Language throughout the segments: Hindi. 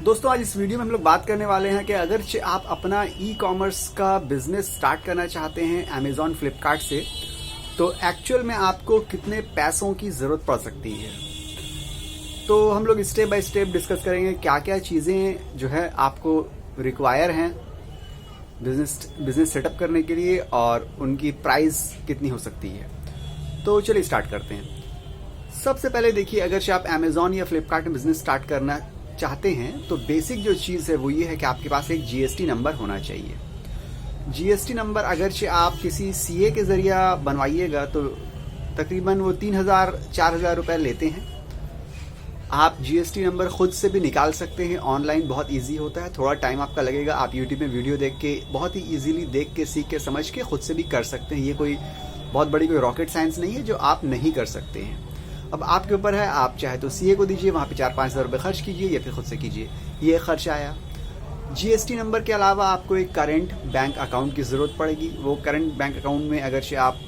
दोस्तों आज इस वीडियो में हम लोग बात करने वाले हैं कि अगर आप अपना ई कॉमर्स का बिजनेस स्टार्ट करना चाहते हैं अमेजॉन फ्लिपकार्ट से, तो एक्चुअल में आपको कितने पैसों की ज़रूरत पड़ सकती है। तो हम लोग स्टेप बाय स्टेप डिस्कस करेंगे क्या क्या चीज़ें जो है आपको रिक्वायर हैं बिजनेस सेटअप करने के लिए और उनकी प्राइस कितनी हो सकती है। तो चलिए स्टार्ट करते हैं। सबसे पहले देखिए, अगर आप अमेजॉन या फ्लिपकार्ट में बिजनेस स्टार्ट करना चाहते हैं तो बेसिक जो चीज़ है वो ये है कि आपके पास एक जीएसटी नंबर होना चाहिए। जीएसटी नंबर अगर आप किसी सीए के ज़रिया बनवाइएगा तो तकरीबन वो 3,000-4,000 रुपये लेते हैं। आप जीएसटी नंबर खुद से भी निकाल सकते हैं, ऑनलाइन बहुत इजी होता है, थोड़ा टाइम आपका लगेगा। आप यूट्यूब में वीडियो देख के बहुत ही इजीली देख के सीख के समझ के खुद से भी कर सकते हैं। ये कोई बहुत बड़ी कोई रॉकेट साइंस नहीं है जो आप नहीं कर सकते हैं। अब आपके ऊपर है, आप चाहे तो सीए को दीजिए, वहाँ पे 4-5 हज़ार रुपये खर्च कीजिए या फिर खुद से कीजिए, ये खर्च आया। जीएसटी नंबर के अलावा आपको एक करंट बैंक अकाउंट की ज़रूरत पड़ेगी। वो करंट बैंक अकाउंट में अगर आप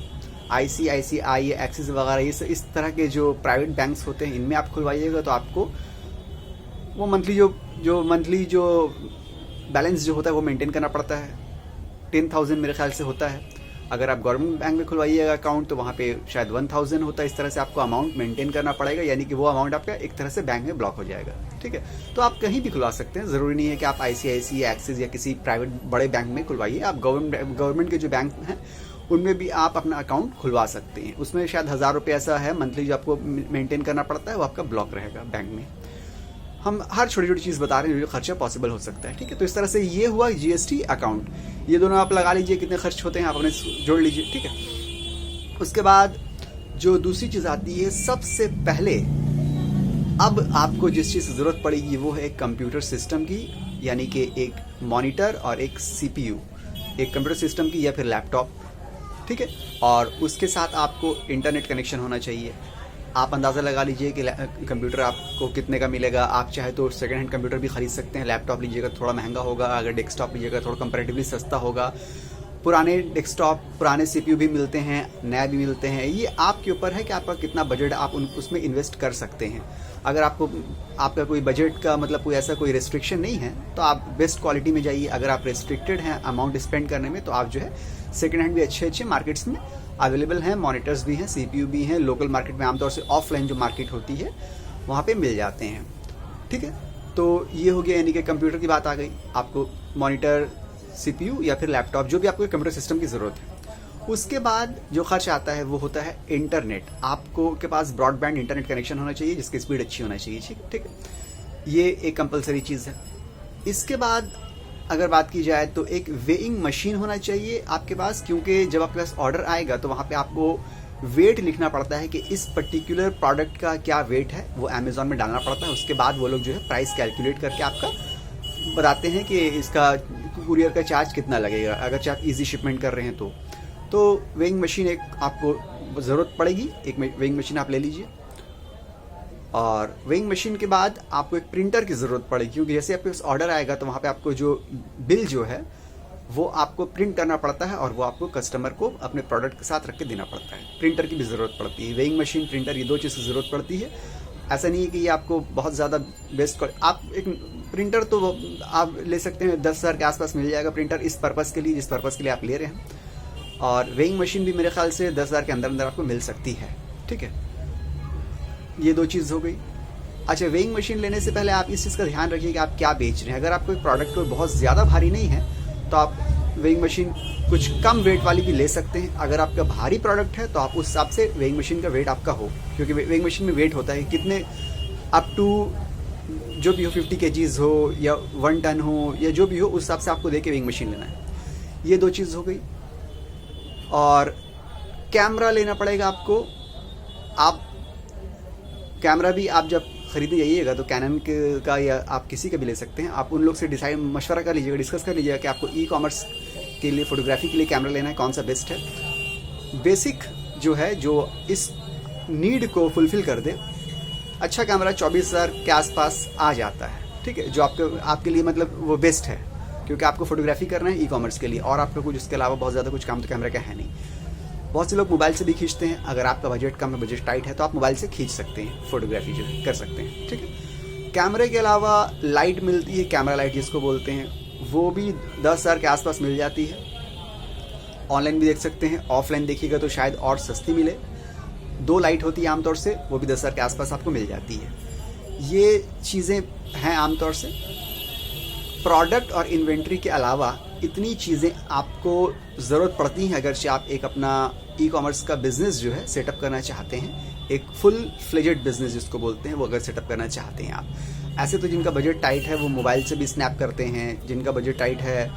आईसीआईसीआई या एक्सिस वगैरह ये इस तरह के जो प्राइवेट बैंक्स होते हैं इनमें आप खुलवाइएगा तो आपको वो मंथली जो बैलेंस जो होता है वो मेंटेन करना पड़ता है। 10,000 मेरे ख्याल से होता है। अगर आप गवर्नमेंट बैंक में खुलवाइएगा अकाउंट तो वहाँ पे शायद 1,000 होता है। इस तरह से आपको अमाउंट मेंटेन करना पड़ेगा, यानी कि वो अमाउंट आपका एक तरह से बैंक में ब्लॉक हो जाएगा। ठीक है, तो आप कहीं भी खुलवा सकते हैं, ज़रूरी नहीं है कि आप आईसीआईसी या एक्सिस या किसी प्राइवेट बड़े बैंक में खुलवाइए। आप गवर्नमेंट के जो बैंक हैं उनमें भी आप अपना अकाउंट खुलवा सकते हैं। उसमें शायद 1,000 रुपये ऐसा है मंथली जो आपको मेंटेन करना पड़ता है, वो आपका ब्लॉक रहेगा बैंक में। हम हर छोटी छोटी चीज़ बता रहे हैं जो खर्चा पॉसिबल हो सकता है। ठीक है, तो इस तरह से ये हुआ जीएसटी अकाउंट। ये दोनों आप लगा लीजिए कितने खर्च होते हैं, आप अपने जोड़ लीजिए। ठीक है, उसके बाद जो दूसरी चीज़ आती है, सबसे पहले अब आपको जिस चीज़ की ज़रूरत पड़ेगी वो है एक कंप्यूटर सिस्टम की, यानी कि एक मॉनिटर और एक सीपीयू, एक कंप्यूटर सिस्टम की या फिर लैपटॉप। ठीक है, और उसके साथ आपको इंटरनेट कनेक्शन होना चाहिए। आप अंदाज़ा लगा लीजिए कि कंप्यूटर आपको कितने का मिलेगा। आप चाहे तो सेकंड हैंड कंप्यूटर भी खरीद सकते हैं। लैपटॉप लीजिएगा थोड़ा महंगा होगा, अगर डेस्कटॉप लीजिएगा थोड़ा कंपैरेटिवली सस्ता होगा। पुराने डेस्कटॉप, पुराने सीपीयू भी मिलते हैं, नया भी मिलते हैं। ये आपके ऊपर है कि आपका कितना बजट आप उसमें इन्वेस्ट कर सकते हैं। अगर आपका कोई बजट का मतलब कोई ऐसा कोई रेस्ट्रिक्शन नहीं है तो आप बेस्ट क्वालिटी में जाइए। अगर आप रेस्ट्रिक्टेड हैं अमाउंट स्पेंड करने में तो आप जो है सेकंड हैंड भी अच्छे मार्केट्स में अवेलेबल हैं, मॉनिटर्स भी हैं, सीपीयू भी हैं। लोकल मार्केट में आमतौर से ऑफलाइन जो मार्केट होती है वहाँ पे मिल जाते हैं। ठीक है, तो ये हो गया, यानी कि कंप्यूटर की बात आ गई। आपको मॉनिटर, सीपीयू या फिर लैपटॉप, जो भी आपको कंप्यूटर सिस्टम की ज़रूरत है। उसके बाद जो खर्च आता है वो होता है इंटरनेट। आपको के पास ब्रॉडबैंड इंटरनेट कनेक्शन होना चाहिए जिसकी स्पीड अच्छी होना चाहिए। ठीक है, ये एक कंपलसरी चीज़ है। इसके बाद अगर बात की जाए तो एक वेइंग मशीन होना चाहिए आपके पास, क्योंकि जब आपके पास ऑर्डर आएगा तो वहाँ पे आपको वेट लिखना पड़ता है कि इस पर्टिकुलर प्रोडक्ट का क्या वेट है, वो अमेजोन में डालना पड़ता है। उसके बाद वो लोग जो है प्राइस कैलकुलेट करके आपका बताते हैं कि इसका कुरियर का चार्ज कितना लगेगा अगर आप इजी शिपमेंट कर रहे हैं तो वेइंग मशीन एक आपको ज़रूरत पड़ेगी। एक वेइंग मशीन आप ले लीजिए। और वेइंग मशीन के बाद आपको एक प्रिंटर की ज़रूरत पड़ेगी, क्योंकि जैसे आपके पास ऑर्डर आएगा तो वहाँ पे आपको जो बिल जो है वो आपको प्रिंट करना पड़ता है और वो आपको कस्टमर को अपने प्रोडक्ट के साथ रख के देना पड़ता है। प्रिंटर की भी ज़रूरत पड़ती है। वेइंग मशीन, प्रिंटर, ये दो चीज़ की ज़रूरत पड़ती है। ऐसा नहीं है कि ये आपको बहुत ज़्यादा बेस्ट, आप एक प्रिंटर तो आप ले सकते हैं 10,000 के आसपास मिल जाएगा प्रिंटर इस पर्पज़ के लिए जिस पर्पज़ के लिए आप ले रहे हैं। और वेइंग मशीन भी मेरे ख्याल से 10,000 के अंदर आपको मिल सकती है। ठीक है, ये दो चीज़ हो गई। अच्छा, वेइंग मशीन लेने से पहले आप इस चीज़ का ध्यान रखिए कि आप क्या बेच रहे हैं। अगर आपको प्रोडक्ट को बहुत ज़्यादा भारी नहीं है तो आप वेइंग मशीन कुछ कम वेट वाली भी ले सकते हैं। अगर आपका भारी प्रोडक्ट है तो आप उस हिसाब से वेइंग मशीन का वेट आपका हो, क्योंकि वेइंग मशीन में वेट होता है कितने अप टू जो भी हो 50 kgs हो या 1 टन हो या जो भी हो, उस हिसाब से आपको दे के वेइंग मशीन लेना है। ये दो चीज़ हो गई। और कैमरा लेना पड़ेगा आपको। आप कैमरा भी आप जब खरीदने जाइएगा तो कैनन का या आप किसी का भी ले सकते हैं। आप उन लोग से मशवरा कर लीजिएगा, डिस्कस कर लीजिएगा कि आपको ई कॉमर्स के लिए, फोटोग्राफी के लिए कैमरा लेना है, कौन सा बेस्ट है। बेसिक जो है जो इस नीड को फुलफिल कर दे, अच्छा कैमरा 24,000 के आसपास आ जाता है। ठीक है, जो आपके लिए मतलब वो बेस्ट है, क्योंकि आपको फोटोग्राफी करना है ई कॉमर्स के लिए और आपका कुछ उसके अलावा बहुत ज़्यादा कुछ काम तो कैमरा का है नहीं। बहुत से लोग मोबाइल से भी खींचते हैं। अगर आपका बजट कम है, बजट टाइट है, तो आप मोबाइल से खींच सकते हैं, फोटोग्राफी जो है कर सकते हैं। ठीक है, कैमरे के अलावा लाइट मिलती है, कैमरा लाइट जिसको बोलते हैं, वो भी 10,000 के आसपास मिल जाती है। ऑनलाइन भी देख सकते हैं, ऑफलाइन देखिएगा तो शायद और सस्ती मिले। 2 लाइट होती है आमतौर से, वो भी 10,000 के आसपास आपको मिल जाती है। ये चीज़ें हैं आमतौर से। प्रोडक्ट और इन्वेंट्री के अलावा इतनी चीज़ें आपको ज़रूरत पड़ती हैं अगर आप एक अपना ई कॉमर्स का बिज़नेस जो है सेटअप करना चाहते हैं, एक फुल फ्लेजेड बिज़नेस जिसको बोलते हैं, वो अगर सेटअप करना चाहते हैं आप। ऐसे तो जिनका बजट टाइट है वो मोबाइल से भी स्नैप करते हैं, जिनका बजट टाइट है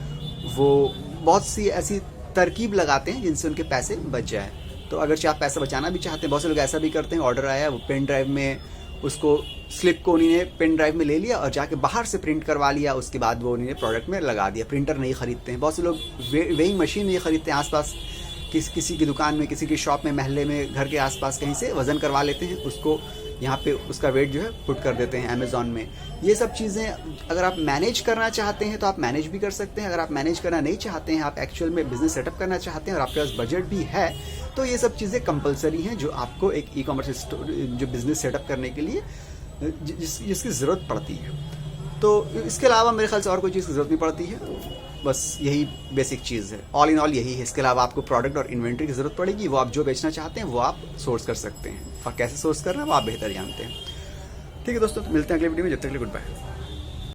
वो बहुत सी ऐसी तरकीब लगाते हैं जिनसे उनके पैसे बच जाए। तो अगर आप पैसा बचाना भी चाहते हैं, बहुत से लोग ऐसा भी करते हैं, ऑर्डर आया वो पेन ड्राइव में उसको स्लिप को उन्होंने पेन ड्राइव में ले लिया और जाके बाहर से प्रिंट करवा लिया, उसके बाद वो उन्होंने प्रोडक्ट में लगा दिया। प्रिंटर नहीं खरीदते हैं, बहुत से लोग वेइंग मशीन नहीं खरीदते हैं, आसपास किसी की दुकान में, किसी की शॉप में, महल्ले में, घर के आसपास कहीं से वज़न करवा लेते हैं, उसको यहाँ पे उसका वेट जो है पुट कर देते हैं अमेज़ॉन में। ये सब चीज़ें अगर आप मैनेज करना चाहते हैं तो आप मैनेज भी कर सकते हैं। अगर आप मैनेज करना नहीं चाहते हैं, आप एक्चुअल में बिजनेस सेटअप करना चाहते हैं और आपके पास बजट भी है, तो ये सब चीज़ें कंपलसरी हैं जो आपको एक ई कॉमर्स जो बिज़नेस सेटअप करने के लिए जिसकी ज़रूरत पड़ती है। तो इसके अलावा मेरे ख्याल से और कोई चीज़ की ज़रूरत नहीं पड़ती है, बस यही बेसिक चीज़ है। ऑल इन ऑल यही है। इसके अलावा आपको प्रोडक्ट और इन्वेंट्री की ज़रूरत पड़ेगी, वो आप जो बेचना चाहते हैं वो आप सोर्स कर सकते हैं, और कैसे सोर्स करना है वो आप बेहतर जानते हैं। ठीक है दोस्तों, तो मिलते हैं अगले वीडियो में, जब तक के लिए गुड बाय।